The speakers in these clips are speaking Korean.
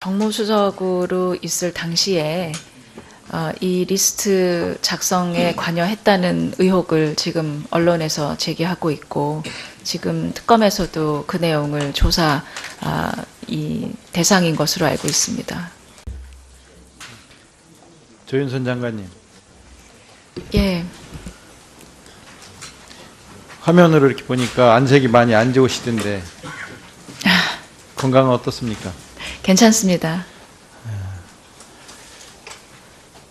정무수석으로 있을 당시에 이 리스트 작성에 관여했다는 의혹을 지금 언론에서 제기하고 있고, 지금 특검에서도 그 내용을 조사 이 대상인 것으로 알고 있습니다. 조윤선 장관님. 예, 화면으로 이렇게 보니까 안색이 많이 안 좋으시던데 건강은 어떻습니까? 괜찮습니다.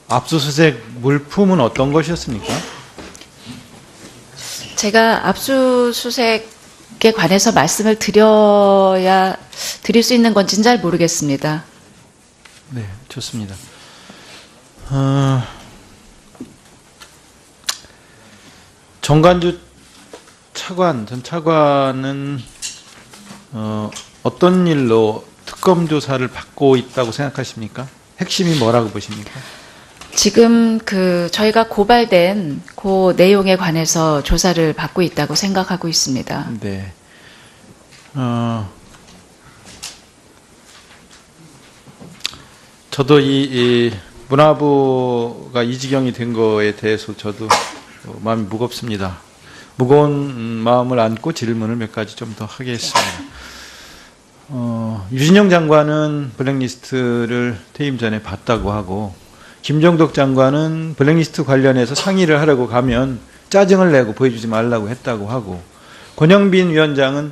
압수수색 물품은 어떤 것이었습니까? 제가 압수수색에 관해서 말씀을 드릴 수 있는 건지는 잘 모르겠습니다. 네, 좋습니다. 정관주 전 차관은 어떤 일로 특검 조사를 받고 있다고 생각하십니까? 핵심이 뭐라고 보십니까? 지금 저희가 고발된 그 내용에 관해서 조사를 받고 있다고 생각하고 있습니다. 네. 저도 이 문화부가 이 지경이 된 거에 대해서 저도 마음이 무겁습니다. 무거운 마음을 안고 질문을 몇 가지 좀 더 하겠습니다. 유진영 장관은 블랙리스트를 퇴임 전에 봤다고 하고, 김정덕 장관은 블랙리스트 관련해서 상의를 하려고 가면 짜증을 내고 보여주지 말라고 했다고 하고, 권영빈 위원장은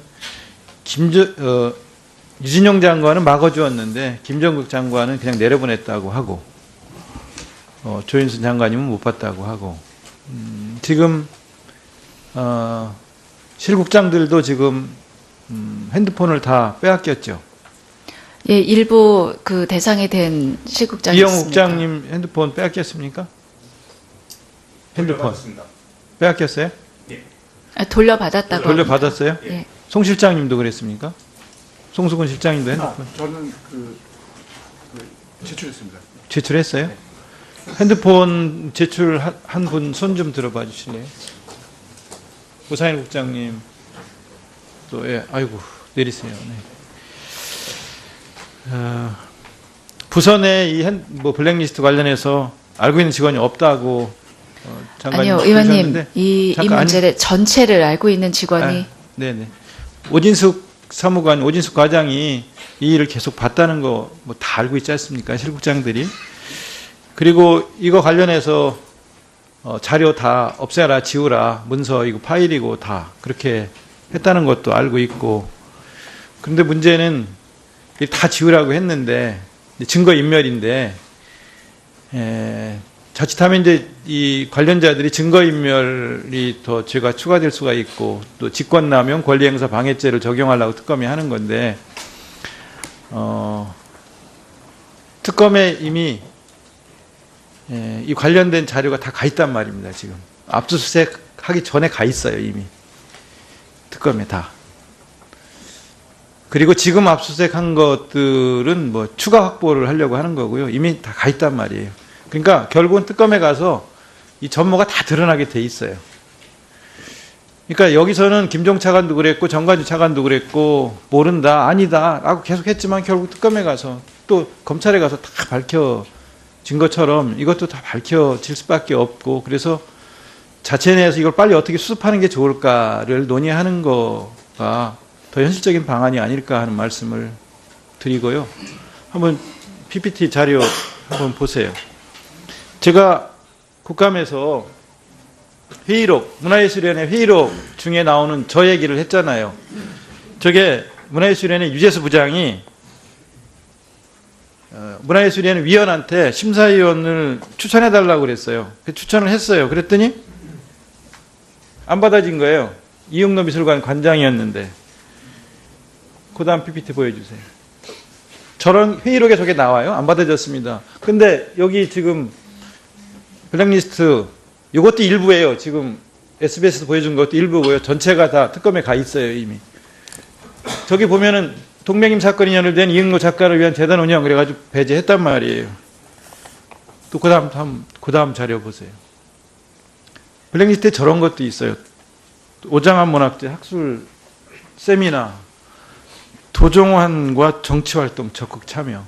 유진영 장관은 막아주었는데 김정덕 장관은 그냥 내려보냈다고 하고, 조윤선 장관님은 못 봤다고 하고, 지금 실국장들도 지금 핸드폰을 다 빼앗겼죠. 예, 일부 그 대상이 된 실국장이 이영우 있습니다. 국장님 핸드폰 빼앗겼습니까? 핸드폰 빼앗겼어요? 돌려받았다고. 돌려받았어요? 예. 송 실장님도 그랬습니까? 송수근 실장님도 핸드폰 저는 제출했습니다. 제출했어요? 네. 핸드폰 제출한 분 손 좀 들어봐 주실래요? 우상일 국장님 또 아이고 내리세요. 네. 부선에 블랙리스트 관련해서 알고 있는 직원이 없다고 장관님 아니요, 의원님, 그러셨는데, 이 문제를 전체를 알고 있는 직원이 네네. 오진숙 사무관, 오진숙 과장이 이 일을 계속 봤다는 거 다 알고 있지 않습니까? 실국장들이. 그리고 이거 관련해서 자료 다 없애라, 지우라, 문서 이거 파일이고 다 그렇게 했다는 것도 알고 있고. 그런데 문제는 다 지우라고 했는데 증거 인멸인데, 자칫하면 이제 이 관련자들이 증거 인멸이 더 죄가 추가될 수가 있고, 또 직권남용, 권리행사 방해죄를 적용하려고 특검이 하는 건데, 특검에 이미 이 관련된 자료가 다 가 있단 말입니다. 지금 압수수색 하기 전에 가 있어요. 이미 특검에 다. 그리고 지금 압수수색한 것들은 추가 확보를 하려고 하는 거고요. 이미 다 가 있단 말이에요. 그러니까 결국은 특검에 가서 이 전모가 다 드러나게 돼 있어요. 그러니까 여기서는 김종 차관도 그랬고 정관주 차관도 그랬고 모른다, 아니다 라고 계속 했지만, 결국 특검에 가서 또 검찰에 가서 다 밝혀진 것처럼 이것도 다 밝혀질 수밖에 없고, 그래서 자체 내에서 이걸 빨리 어떻게 수습하는 게 좋을까를 논의하는 거가 더 현실적인 방안이 아닐까 하는 말씀을 드리고요. 한번 PPT 자료 한번 보세요. 제가 국감에서 회의록, 문화예술위원회 회의록 중에 나오는 저 얘기를 했잖아요. 저게 문화예술위원회 유재수 부장이 문화예술위원회 위원한테 심사위원을 추천해달라고 그랬어요. 추천을 했어요. 그랬더니 안 받아진 거예요. 이응노 미술관 관장이었는데. 그 다음 PPT 보여주세요. 저런 회의록에 저게 나와요. 안 받아졌습니다. 근데 여기 지금 블랙리스트 이것도 일부예요. 지금 SBS에서 보여준 것도 일부고요. 전체가 다 특검에 가 있어요. 이미. 저기 보면은 동맹임 사건이 연루된 이응노 작가를 위한 재단 운영 그래가지고 배제했단 말이에요. 또 그 다음 자료 보세요. 블랙리스트에 저런 것도 있어요. 오장환 문학재 학술 세미나, 도종환과 정치활동 적극 참여.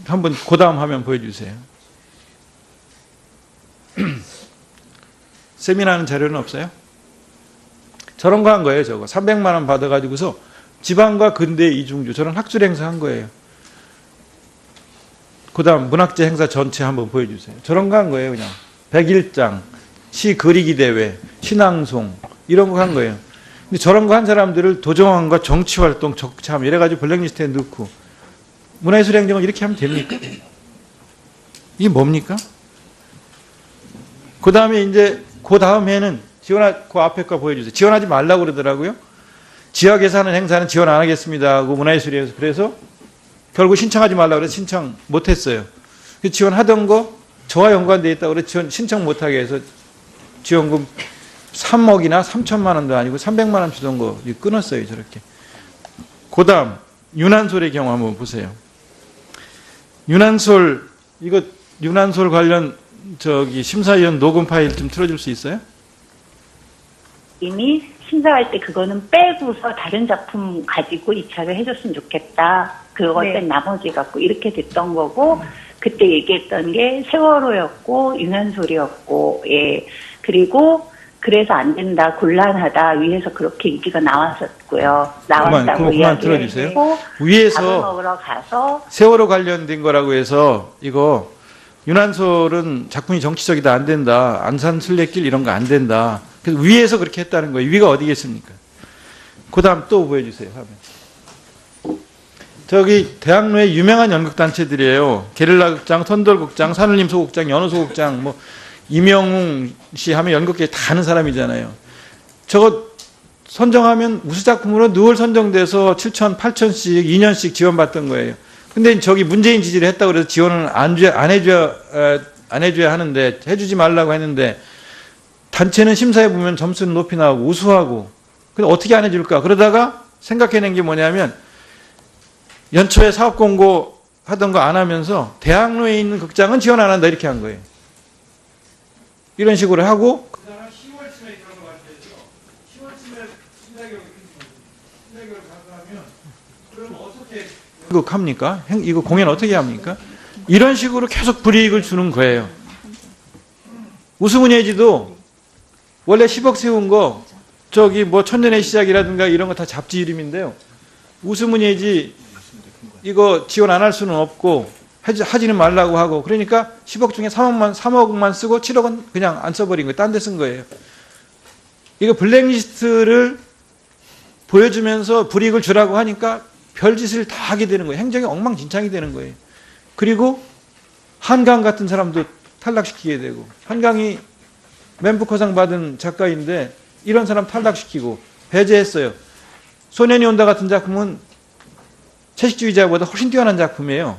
한번 그 다음 화면 보여주세요. 세미나하는 자료는 없어요? 저런 거 한 거예요. 저거 300만 원 받아가지고서 지방과 근대 이중주 저런 학술 행사 한 거예요. 그 다음 문학재 행사 전체 한번 보여주세요. 저런 거 한 거예요. 그냥 101장 시 그리기 대회 신앙송 이런 거 한 거예요. 근데 저런 거 한 사람들을 도정왕과 정치활동 적참 이래가지고 블랙리스트에 넣고 문화예술 행정을 이렇게 하면 됩니까? 이게 뭡니까? 그 다음에 이제 그 다음 해는 그 앞에 거 보여주세요. 지원하지 말라고 그러더라고요. 지역에서 하는 행사는 지원 안 하겠습니다 하고 문화예술위에서 그래서 결국 신청하지 말라고 그래서 신청 못했어요. 지원하던 거 저와 연관되어 있다고 그래서 지원 신청 못하게 해서 지원금 3억이나 3천만 원도 아니고 300만 원 주던 거 끊었어요. 저렇게. 그 다음 윤한솔의 경우 한번 보세요. 윤한솔 이거 윤한솔 관련 심사위원 녹음 파일 좀 틀어줄 수 있어요? 이미 심사할 때 그거는 빼고서 다른 작품 가지고 입찰을 해줬으면 좋겠다. 그걸 뺀 나머지 갖고 이렇게 됐던 거고 그때 얘기했던 게 세월호였고 윤한솔이었고 예 그리고 그래서 안 된다 곤란하다 위에서 그렇게 얘기가 나왔었고요. 나왔다고 그만 들어주세요. 위에서 밥을 먹으러 가서 세월호 관련된 거라고 해서 이거 윤한솔은 작품이 정치적이다 안 된다 안산 순례길 이런 거 안 된다. 그래서 위에서 그렇게 했다는 거예요. 위가 어디겠습니까? 그 다음 또 보여주세요. 화면. 저기 대학로에 유명한 연극단체들이에요. 게릴라 극장, 선돌극장, 산울림 소극장, 연호 소극장, 뭐 이명웅 씨 하면 연극계 다 아는 사람이잖아요. 저거 선정하면 우수작품으로 늘 선정돼서 7천, 8천씩 2년씩 지원받던 거예요. 근데 저기 문재인 지지를 했다고 그래서 지원을 안 해줘야 하는데 해주지 말라고 했는데 단체는 심사해 보면 점수는 높이 나오고 우수하고 근데 어떻게 안 해줄까? 그러다가 생각해낸 게 뭐냐면 연초에 사업 공고 하던 거 안 하면서 대학로에 있는 극장은 지원 안 한다 이렇게 한 거예요. 이런 식으로 하고 그다음에 10월쯤에 그런 거 같아요. 10월쯤에 신사격을 가서하면 그럼 어떻게 합니까? 이거 공연 어떻게 합니까? 이런 식으로 계속 불이익을 주는 거예요. 우수문예지도 원래 10억 세운 거 저기 뭐 천년의 시작이라든가 이런 거 다 잡지 이름인데요. 우수문예지 이거 지원 안 할 수는 없고 하지는 말라고 하고 그러니까 10억 중에 3억만 쓰고 7억은 그냥 안 써버린 거예요. 딴 데 쓴 거예요. 이거 블랙리스트를 보여주면서 불이익을 주라고 하니까 별짓을 다 하게 되는 거예요. 행정이 엉망진창이 되는 거예요. 그리고 한강 같은 사람도 탈락시키게 되고 한강이 멘부커상 받은 작가인데 이런 사람 탈락시키고 배제했어요. 소년이 온다 같은 작품은 채식주의자보다 훨씬 뛰어난 작품이에요.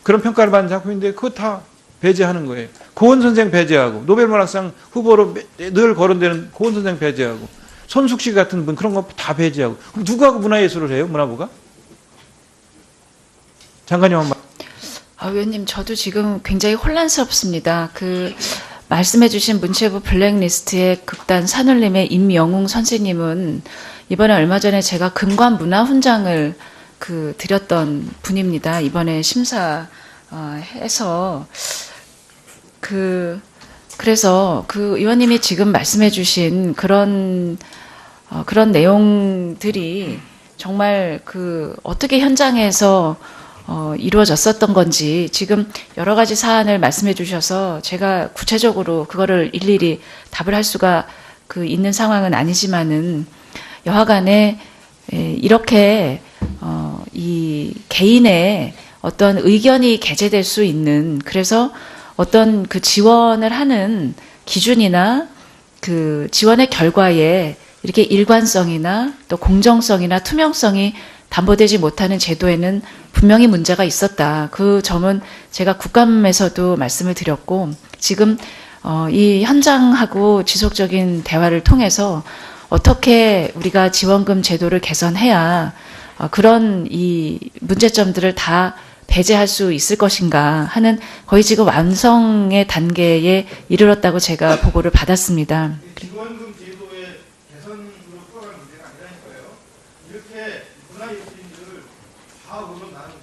그런 평가를 받는 작품인데 그거 다 배제하는 거예요. 고은 선생 배제하고 노벨문학상 후보로 늘 거론되는 고은 선생 배제하고 손숙 씨 같은 분 그런 거 다 배제하고 그럼 누가 문화예술을 해요? 문화부가? 장관님 한 말. 의원님 저도 지금 굉장히 혼란스럽습니다. 말씀해주신 문체부 블랙리스트의 극단 산울림의 임영웅 선생님은 이번에 얼마 전에 제가 금관문화훈장을 드렸던 분입니다. 이번에 심사해서 그래서 의원님이 지금 말씀해주신 그런 내용들이 정말 어떻게 현장에서 이루어졌었던 건지 지금 여러 가지 사안을 말씀해 주셔서 제가 구체적으로 그거를 일일이 답을 할 수가 있는 상황은 아니지만은 여하간에 이렇게 이 개인의 어떤 의견이 개재될 수 있는 그래서 어떤 지원을 하는 기준이나 지원의 결과에 이렇게 일관성이나 또 공정성이나 투명성이 담보되지 못하는 제도에는 분명히 문제가 있었다. 그 점은 제가 국감에서도 말씀을 드렸고 지금 이 현장하고 지속적인 대화를 통해서 어떻게 우리가 지원금 제도를 개선해야 그런 이 문제점들을 다 배제할 수 있을 것인가 하는 거의 지금 완성의 단계에 이르렀다고 제가 보고를 받았습니다. 지원금 제도의 개선으로 풀어갈 문제가 아니라니까요. 이렇게 문화예술인들을 다 물론 나누고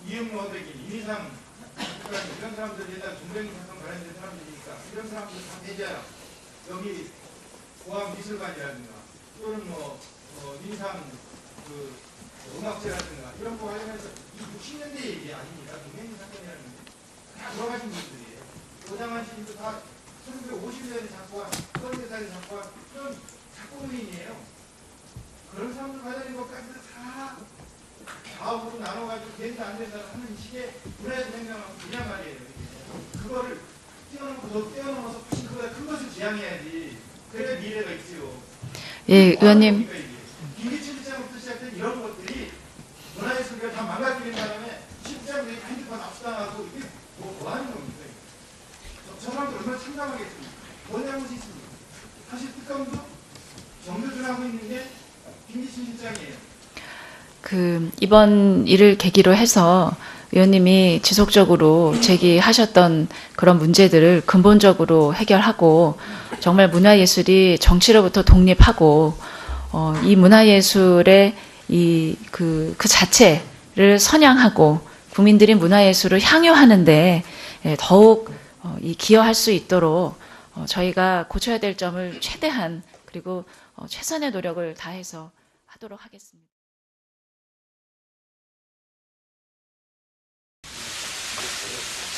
이응모 대기, 이미상 이런 사람들이 일단 중대기 사건 관련된 사람들이니까 이런 사람들 다 배제하라. 여기 고암미술관이라든가 또는 인상 음악제라든가 이런 거 관련해서 60년대 얘기 아닙니다. 동맹 사건이라는 게 다 돌아가신 분들이에요. 오장환 시인도 다 1950년에 작곡한 30살에 작곡한 그런 작곡인이에요. 그런 사람들 관련된 것까지도 다 좌우로 나눠가지고 된다 안 된다 하는 식의 문화에서 생각하고 그냥 말이에요. 그거를 떼어놓고 더 떼어놓아서 그보다 큰 것을 지향해야지. 그래야 미래가 있지요. 예, 의원님. 김기춘 시장부터 시작된 이런 것들이 문화예술계가 다 망가지는 바람에 실장들이 핸드폰 압수당하고 이게 뭐 하는 겁니까? 저 사람들 얼마나 참담하겠습니까? 뭔 잘못이 있습니까? 사실 특검도 정교준하고 있는 게 김기춘 실장이에요. 이번 일을 계기로 해서 의원님이 지속적으로 제기하셨던 그런 문제들을 근본적으로 해결하고 정말 문화예술이 정치로부터 독립하고 이 문화예술의 그 자체를 선양하고 국민들이 문화예술을 향유하는데 더욱 기여할 수 있도록 저희가 고쳐야 될 점을 최대한 그리고 최선의 노력을 다해서 하도록 하겠습니다.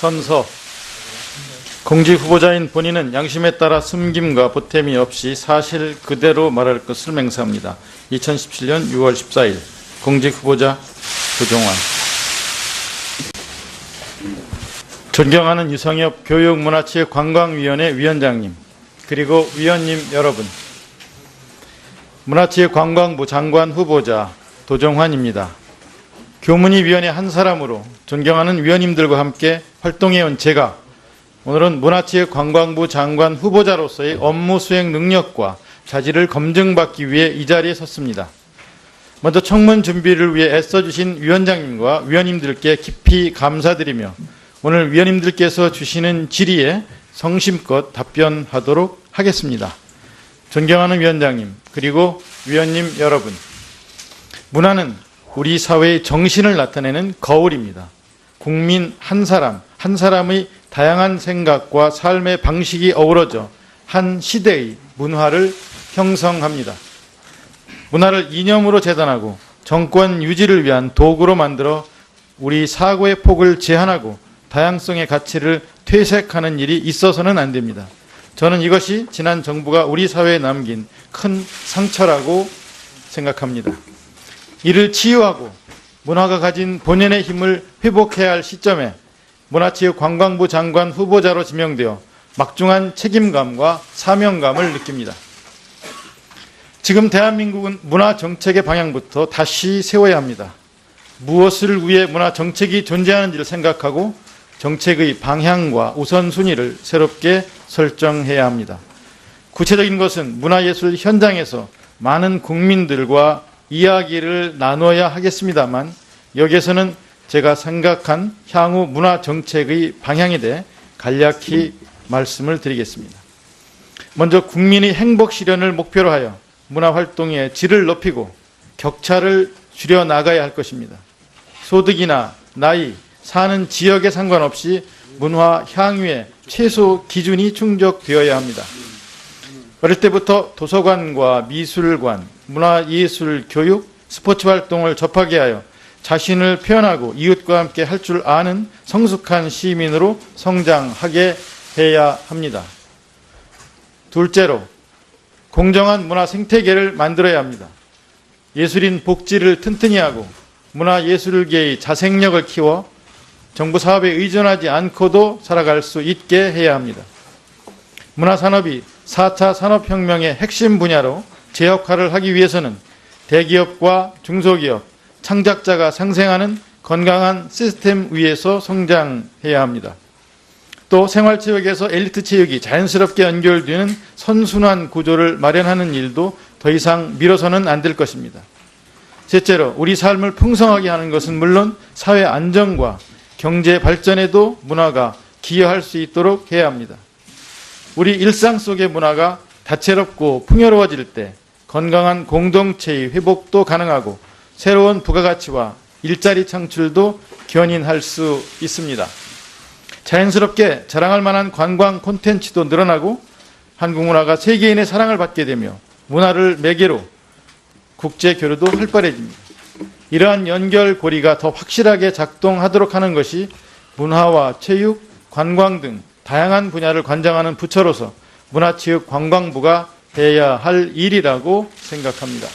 선서 공직 후보자인 본인은 양심에 따라 숨김과 보탬이 없이 사실 그대로 말할 것을 맹세합니다. 2017년 6월 14일 공직 후보자 도종환. 존경하는 유성엽 교육문화체육관광위원회 위원장님, 그리고 위원님 여러분, 문화체육관광부 장관 후보자 도종환입니다. 교문위위원회 한 사람으로 존경하는 위원님들과 함께 활동해온 제가 오늘은 문화체육관광부 장관 후보자로서의 업무 수행 능력과 자질을 검증받기 위해 이 자리에 섰습니다. 먼저 청문 준비를 위해 애써주신 위원장님과 위원님들께 깊이 감사드리며 오늘 위원님들께서 주시는 질의에 성심껏 답변하도록 하겠습니다. 존경하는 위원장님, 그리고 위원님 여러분, 문화는 우리 사회의 정신을 나타내는 거울입니다. 국민 한 사람의 다양한 생각과 삶의 방식이 어우러져 한 시대의 문화를 형성합니다. 문화를 이념으로 재단하고 정권 유지를 위한 도구로 만들어 우리 사고의 폭을 제한하고 다양성의 가치를 퇴색하는 일이 있어서는 안 됩니다. 저는 이것이 지난 정부가 우리 사회에 남긴 큰 상처라고 생각합니다. 이를 치유하고 문화가 가진 본연의 힘을 회복해야 할 시점에 문화체육관광부 장관 후보자로 지명되어 막중한 책임감과 사명감을 느낍니다. 지금 대한민국은 문화정책의 방향부터 다시 세워야 합니다. 무엇을 위해 문화정책이 존재하는지를 생각하고 정책의 방향과 우선순위를 새롭게 설정해야 합니다. 구체적인 것은 문화예술 현장에서 많은 국민들과 이야기를 나눠야 하겠습니다만 여기에서는 제가 생각한 향후 문화정책의 방향에 대해 간략히 말씀을 드리겠습니다. 먼저 국민의 행복 실현을 목표로 하여 문화활동의 질을 높이고 격차를 줄여 나가야 할 것입니다. 소득이나 나이, 사는 지역에 상관없이 문화 향유의 최소 기준이 충족되어야 합니다. 어릴 때부터 도서관과 미술관, 문화예술 교육, 스포츠 활동을 접하게 하여 자신을 표현하고 이웃과 함께 할 줄 아는 성숙한 시민으로 성장하게 해야 합니다. 둘째로, 공정한 문화 생태계를 만들어야 합니다. 예술인 복지를 튼튼히 하고 문화예술계의 자생력을 키워 정부 사업에 의존하지 않고도 살아갈 수 있게 해야 합니다. 문화산업이 4차 산업혁명의 핵심 분야로 제 역할을 하기 위해서는 대기업과 중소기업, 창작자가 상생하는 건강한 시스템 위에서 성장해야 합니다. 또 생활체육에서 엘리트 체육이 자연스럽게 연결되는 선순환 구조를 마련하는 일도 더 이상 미뤄서는 안 될 것입니다. 셋째로, 우리 삶을 풍성하게 하는 것은 물론 사회 안정과 경제 발전에도 문화가 기여할 수 있도록 해야 합니다. 우리 일상 속의 문화가 다채롭고 풍요로워질 때 건강한 공동체의 회복도 가능하고 새로운 부가가치와 일자리 창출도 견인할 수 있습니다. 자연스럽게 자랑할 만한 관광 콘텐츠도 늘어나고 한국 문화가 세계인의 사랑을 받게 되며 문화를 매개로 국제 교류도 활발해집니다. 이러한 연결고리가 더 확실하게 작동하도록 하는 것이 문화와 체육, 관광 등 다양한 분야를 관장하는 부처로서 문화체육관광부가 해야 할 일이라고 생각합니다.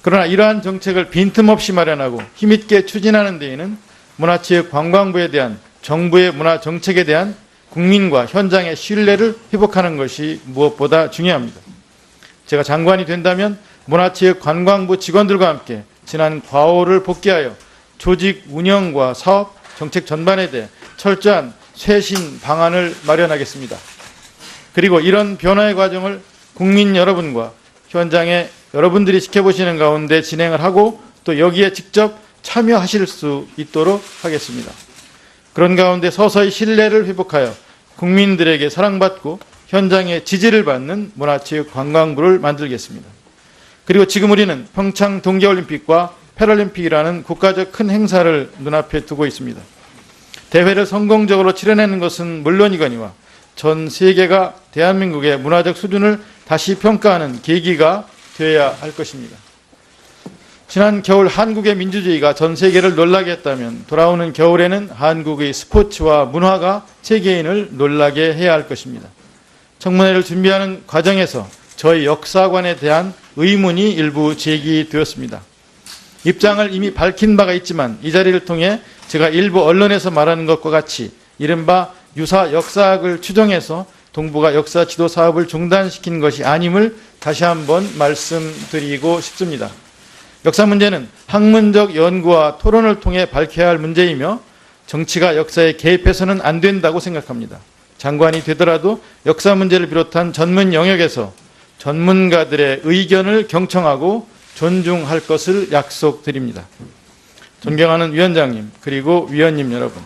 그러나 이러한 정책을 빈틈없이 마련하고 힘있게 추진하는 데에는 문화체육관광부에 대한 정부의 문화정책에 대한 국민과 현장의 신뢰를 회복하는 것이 무엇보다 중요합니다. 제가 장관이 된다면 문화체육관광부 직원들과 함께 지난 과오를 복귀하여 조직 운영과 사업, 정책 전반에 대해 철저한 쇄신 방안을 마련하겠습니다. 그리고 이런 변화의 과정을 국민 여러분과 현장에 여러분들이 지켜보시는 가운데 진행을 하고 또 여기에 직접 참여하실 수 있도록 하겠습니다. 그런 가운데 서서히 신뢰를 회복하여 국민들에게 사랑받고 현장의 지지를 받는 문화체육관광부를 만들겠습니다. 그리고 지금 우리는 평창 동계올림픽과 패럴림픽이라는 국가적 큰 행사를 눈앞에 두고 있습니다. 대회를 성공적으로 치러내는 것은 물론이거니와 전 세계가 대한민국의 문화적 수준을 다시 평가하는 계기가 되어야 할 것입니다. 지난 겨울 한국의 민주주의가 전 세계를 놀라게 했다면 돌아오는 겨울에는 한국의 스포츠와 문화가 세계인을 놀라게 해야 할 것입니다. 청문회를 준비하는 과정에서 저희 역사관에 대한 의문이 일부 제기되었습니다. 입장을 이미 밝힌 바가 있지만 이 자리를 통해 제가 일부 언론에서 말하는 것과 같이 이른바 유사 역사학을 추정해서 동부가 역사 지도 사업을 중단시킨 것이 아님을 다시 한번 말씀드리고 싶습니다. 역사 문제는 학문적 연구와 토론을 통해 밝혀야 할 문제이며 정치가 역사에 개입해서는 안 된다고 생각합니다. 장관이 되더라도 역사 문제를 비롯한 전문 영역에서 전문가들의 의견을 경청하고 존중할 것을 약속드립니다. 존경하는 위원장님 그리고 위원님 여러분,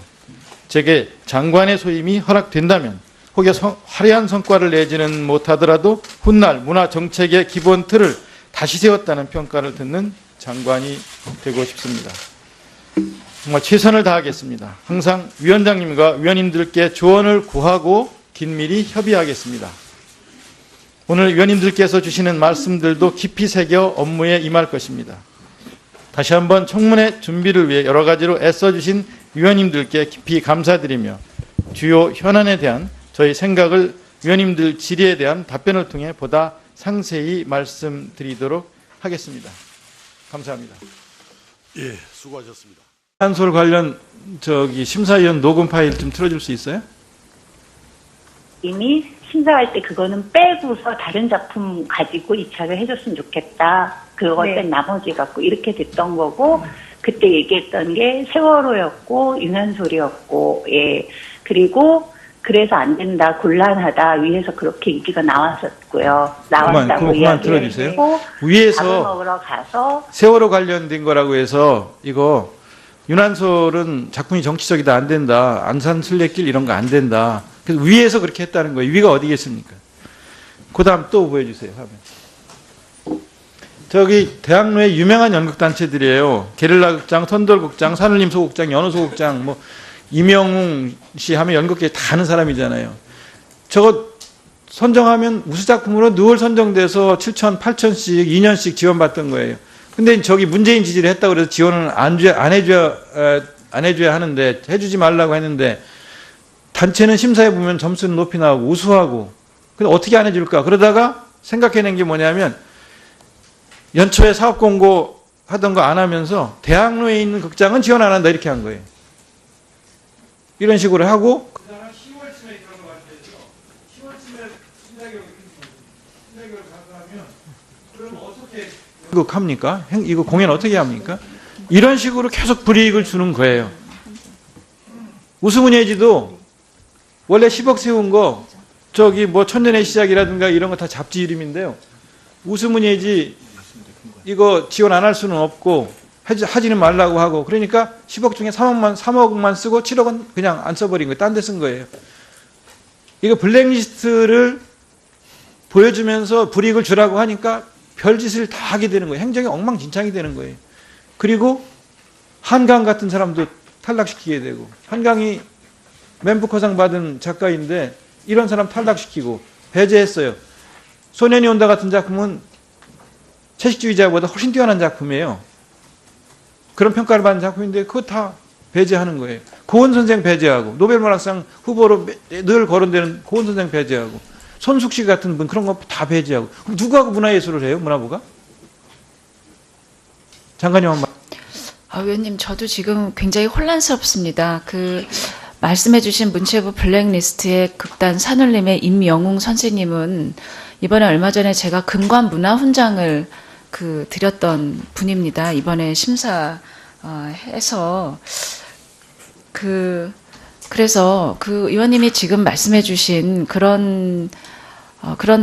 제게 장관의 소임이 허락된다면 혹여 화려한 성과를 내지는 못하더라도 훗날 문화정책의 기본 틀을 다시 세웠다는 평가를 듣는 장관이 되고 싶습니다. 정말 최선을 다하겠습니다. 항상 위원장님과 위원님들께 조언을 구하고 긴밀히 협의하겠습니다. 오늘 위원님들께서 주시는 말씀들도 깊이 새겨 업무에 임할 것입니다. 다시 한번 청문회 준비를 위해 여러 가지로 애써주신 위원님들께 깊이 감사드리며 주요 현안에 대한 저희 생각을 위원님들 질의에 대한 답변을 통해 보다 상세히 말씀드리도록 하겠습니다. 감사합니다. 예, 수고하셨습니다. 한솔 관련 심사위원 녹음 파일 좀 틀어줄 수 있어요? 이미 심사할 때 그거는 빼고서 다른 작품 가지고 입찰을 해줬으면 좋겠다. 그거 뺀 나머지 갖고 이렇게 됐던 거고, 그때 얘기했던 게 세월호였고 유난소리였고, 예. 그리고 그래서 안 된다, 곤란하다, 위에서 그렇게 얘기가 나왔었고요. 나왔다고 그만 들어주세요. 위에서 밥을 먹으러 가서 세월호 관련된 거라고 해서 이거 유난솔은 작품이 정치적이다, 안 된다, 안산 순례길 이런 거 안 된다. 그래서 위에서 그렇게 했다는 거예요. 위가 어디겠습니까? 그 다음 또 보여주세요. 화면. 저기 대학로에 유명한 연극단체들이에요. 게릴라 극장, 선돌극장, 산울림 소극장, 연호 소극장, 뭐 이명웅 씨 하면 연극계 다 아는 사람이잖아요. 저거 선정하면 우수작품으로 늘 선정돼서 7천, 8천씩 2년씩 지원받던 거예요. 근데 저기 문재인 지지를 했다고 그래서 지원을 안 해줘야 하는데, 해주지 말라고 했는데, 단체는 심사해 보면 점수는 높이 나오고 우수하고, 근데 어떻게 안 해줄까? 그러다가 생각해낸 게 뭐냐면, 연초에 사업 공고 하던 거 안 하면서 대학로에 있는 극장은 지원 안 한다 이렇게 한 거예요. 이런 식으로 하고, 그 다음에 10월쯤에 그런 거 같아요. 10월쯤에 신사격을 가서 하면, 그럼 어떻게 합니까? 이거 공연 어떻게 합니까? 이런 식으로 계속 불이익을 주는 거예요. 우수문예지도 원래 10억 세운 거 저기 뭐 천년의 시작이라든가 이런 거 다 잡지 이름인데요. 우수문예지 이거 지원 안 할 수는 없고 하지는 말라고 하고, 그러니까 10억 중에 3억만 쓰고 7억은 그냥 안 써버린 거예요. 딴 데 쓴 거예요. 이거 블랙리스트를 보여주면서 불이익을 주라고 하니까 별짓을 다 하게 되는 거예요. 행정이 엉망진창이 되는 거예요. 그리고 한강 같은 사람도 탈락시키게 되고, 한강이 멘부커상 받은 작가인데 이런 사람 탈락시키고 배제했어요. 소년이 온다 같은 작품은 채식주의자보다 훨씬 뛰어난 작품이에요. 그런 평가를 받는 작품인데 그거 다 배제하는 거예요. 고은 선생 배제하고, 노벨문학상 후보로 늘 거론되는 고은 선생 배제하고, 손숙 씨 같은 분 그런 거 다 배제하고. 그럼 누구하고 문화예술을 해요? 문화부가? 장관님 한 말. 의원님, 저도 지금 굉장히 혼란스럽습니다. 말씀해주신 문체부 블랙리스트의 극단 산울림의 임영웅 선생님은 이번에 얼마 전에 제가 금관문화훈장을 드렸던 분입니다. 이번에 심사해서 그래서 의원님이 지금 말씀해주신 그런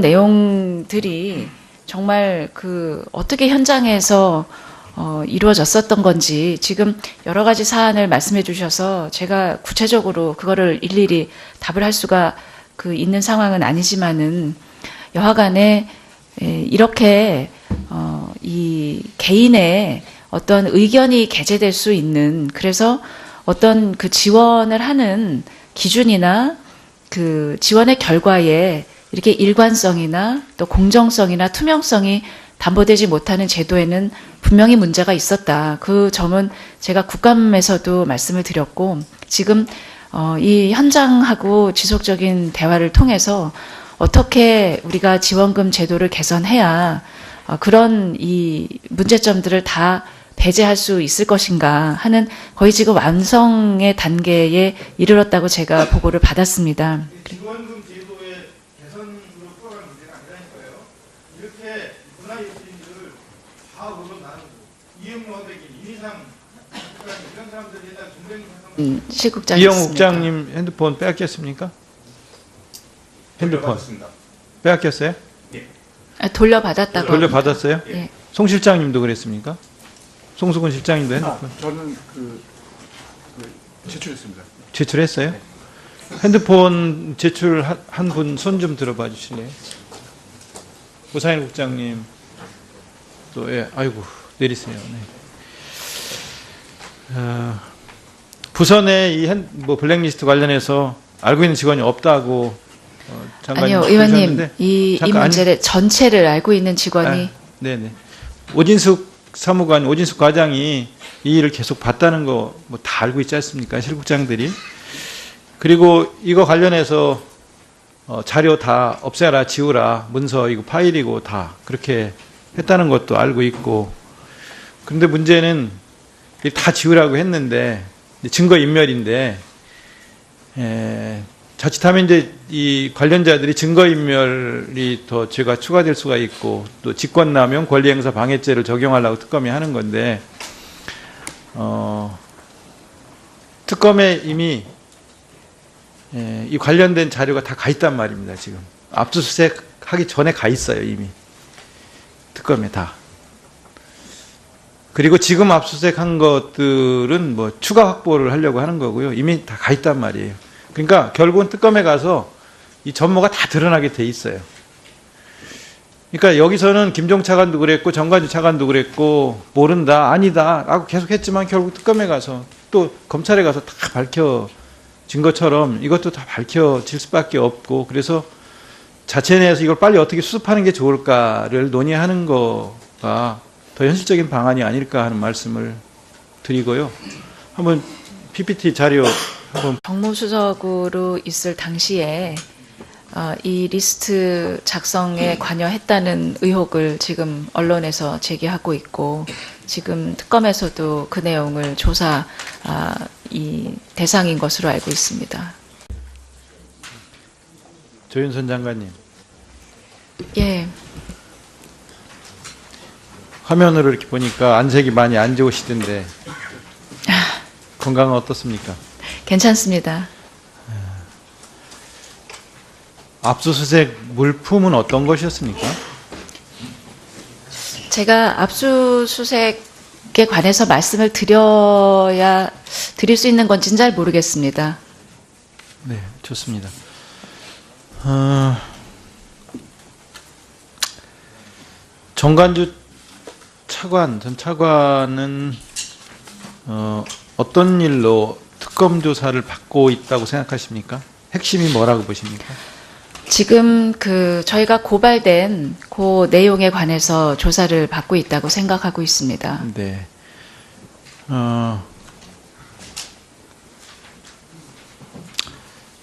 내용들이 정말 어떻게 현장에서 이루어졌었던 건지 지금 여러 가지 사안을 말씀해 주셔서 제가 구체적으로 그거를 일일이 답을 할 수가 있는 상황은 아니지만은 여하간에 이렇게 이 개인의 어떤 의견이 개재될 수 있는, 그래서 어떤 지원을 하는 기준이나 지원의 결과에 이렇게 일관성이나 또 공정성이나 투명성이 담보되지 못하는 제도에는 분명히 문제가 있었다. 그 점은 제가 국감에서도 말씀을 드렸고, 지금 이 현장하고 지속적인 대화를 통해서 어떻게 우리가 지원금 제도를 개선해야 그런 이 문제점들을 다 배제할 수 있을 것인가 하는 거의 지금 완성의 단계에 이르렀다고 제가 보고를 받았습니다. 지원금 제도의 개선으로 풀어가는 문제가 아니라니까요. 이렇게 문화예술인들을 사업으로 나누고 이영호백인 이미상 이런 사람들에다 중대형 시국장이 이영 있습니다. 국장님 핸드폰 빼앗겼습니까? 핸드폰 빼앗겼어요? 돌려받았다고. 돌려받았어요? 예. 송 실장님도 그랬습니까? 송수근 실장님도 핸드폰 저는 제출했습니다. 제출했어요? 핸드폰 제출한 분 손 좀 들어봐 주실래요? 우상일 국장님 또 아이고 내리세요. 네. 부선에 블랙리스트 관련해서 알고 있는 직원이 없다고 장관님 아니요, 의원님, 그러셨는데 이 문제를 전체를 알고 있는 직원이 네네. 오진숙 사무관, 오진숙 과장이 이 일을 계속 봤다는 거 다 알고 있지 않습니까? 실국장들이. 그리고 이거 관련해서 자료 다 없애라, 지우라, 문서 이거 파일이고 다 그렇게 했다는 것도 알고 있고. 그런데 문제는 다 지우라고 했는데 증거 인멸인데 자칫하면 이제 이 관련자들이 증거인멸이 더 죄가 추가될 수가 있고 또 직권남용 권리행사 방해죄를 적용하려고 특검이 하는 건데 특검에 이미 이 관련된 자료가 다 가 있단 말입니다. 지금 압수수색 하기 전에 가 있어요. 이미 특검에 다. 그리고 지금 압수수색한 것들은 추가 확보를 하려고 하는 거고요. 이미 다 가 있단 말이에요. 그러니까 결국은 특검에 가서 이 전모가 다 드러나게 돼 있어요. 그러니까 여기서는 김종 차관도 그랬고 정관주 차관도 그랬고 모른다, 아니다 라고 계속 했지만 결국 특검에 가서 또 검찰에 가서 다 밝혀진 것처럼 이것도 다 밝혀질 수밖에 없고, 그래서 자체 내에서 이걸 빨리 어떻게 수습하는 게 좋을까를 논의하는 거가 더 현실적인 방안이 아닐까 하는 말씀을 드리고요. 한번 PPT 자료 한번. 정무수석으로 있을 당시에 이 리스트 작성에 관여했다는 의혹을 지금 언론에서 제기하고 있고, 지금 특검에서도 그 내용을 조사 이 대상인 것으로 알고 있습니다. 조윤선 장관님. 예. 화면으로 이렇게 보니까 안색이 많이 안 좋으시던데 건강은 어떻습니까? 괜찮습니다. 압수수색 물품은 어떤 것이었습니까? 제가 압수수색에 관해서 말씀을 드릴 수 있는 건지는 잘 모르겠습니다. 네, 좋습니다. 정관주 전 차관은 어떤 일로 특검 조사를 받고 있다고 생각하십니까? 핵심이 뭐라고 보십니까? 지금 저희가 고발된 그 내용에 관해서 조사를 받고 있다고 생각하고 있습니다. 네.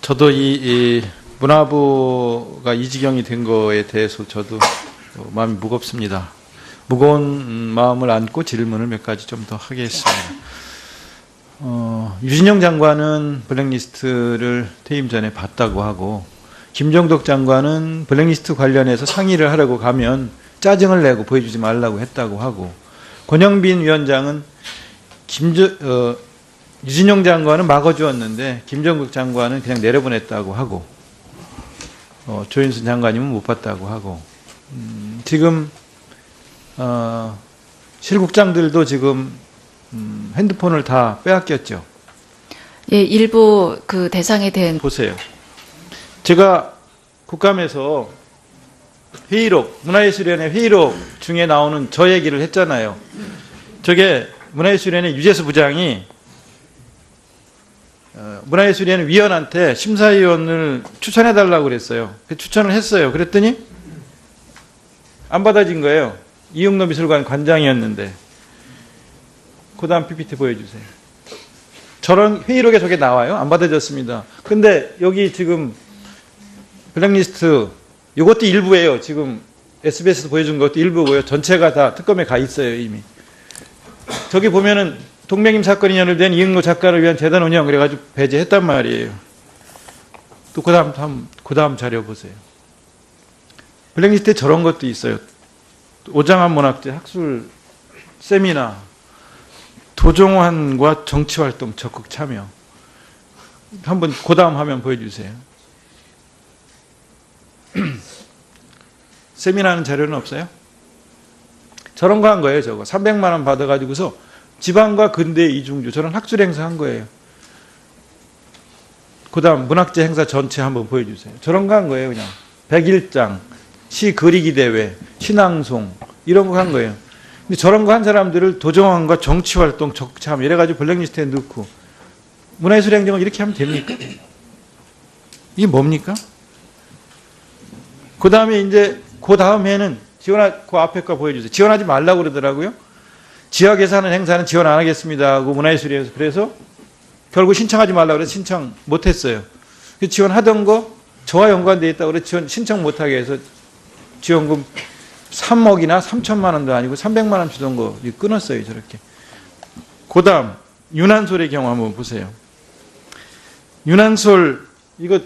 저도 이 문화부가 이 지경이 된 거에 대해서 저도 마음이 무겁습니다. 무거운 마음을 안고 질문을 몇 가지 좀 더 하겠습니다. 유진영 장관은 블랙리스트를 퇴임 전에 봤다고 하고, 김정덕 장관은 블랙리스트 관련해서 상의를 하려고 가면 짜증을 내고 보여주지 말라고 했다고 하고, 권영빈 위원장은 유진영 장관은 막아주었는데 김정덕 장관은 그냥 내려보냈다고 하고, 조윤선 장관님은 못 봤다고 하고, 지금 실국장들도 지금 핸드폰을 다 빼앗겼죠. 예, 일부 대상이 된 보세요. 제가 국감에서 회의록, 문화예술위원회 회의록 중에 나오는 저 얘기를 했잖아요. 저게 문화예술위원회 유재수 부장이 문화예술위원회 위원한테 심사위원을 추천해달라고 그랬어요. 추천을 했어요. 그랬더니 안 받아진 거예요. 이응노 미술관 관장이었는데. 그 다음 PPT 보여주세요. 저런 회의록에 저게 나와요. 안 받아졌습니다. 근데 여기 지금 블랙리스트 이것도 일부예요. 지금 SBS에서 보여준 것도 일부고요. 전체가 다 특검에 가 있어요. 이미. 저기 보면은 동명임 사건이 연루된 이응노 작가를 위한 재단 운영 그래가지고 배제했단 말이에요. 또 그 다음 자료 보세요. 블랙리스트에 저런 것도 있어요. 오장환 문학재 학술 세미나, 도종환과 정치활동 적극 참여. 한번 그 다음 화면 보여주세요. 세미나하는 자료는 없어요? 저런 거 한 거예요. 저거 300만 원 받아가지고서 지방과 근대 이중주 저런 학술 행사 한 거예요. 그 다음 문학재 행사 전체 한번 보여주세요. 저런 거 한 거예요. 그냥 101장 시 그리기 대회, 신앙송 이런 거 한 거예요. 근데 저런 거 한 사람들을 도정환과 정치활동 적참 이래가지고 블랙리스트에 넣고 문화예술행정을 이렇게 하면 됩니까? 이게 뭡니까? 그 다음에 이제 그 다음 해는 그 앞에 거 보여주세요. 지원하지 말라고 그러더라고요. 지하 계산하는 행사는 지원 안 하겠습니다 하고 문화예술위에서 그래서 결국 신청하지 말라고 그래서 신청 못했어요. 지원하던 거 저와 연관되어 있다고 그래서 신청 못하게 해서 지원금 3억이나 3천만 원도 아니고 300만 원 주던 거 끊었어요. 저렇게. 그 다음 윤한솔의 경우 한번 보세요. 윤한솔 이거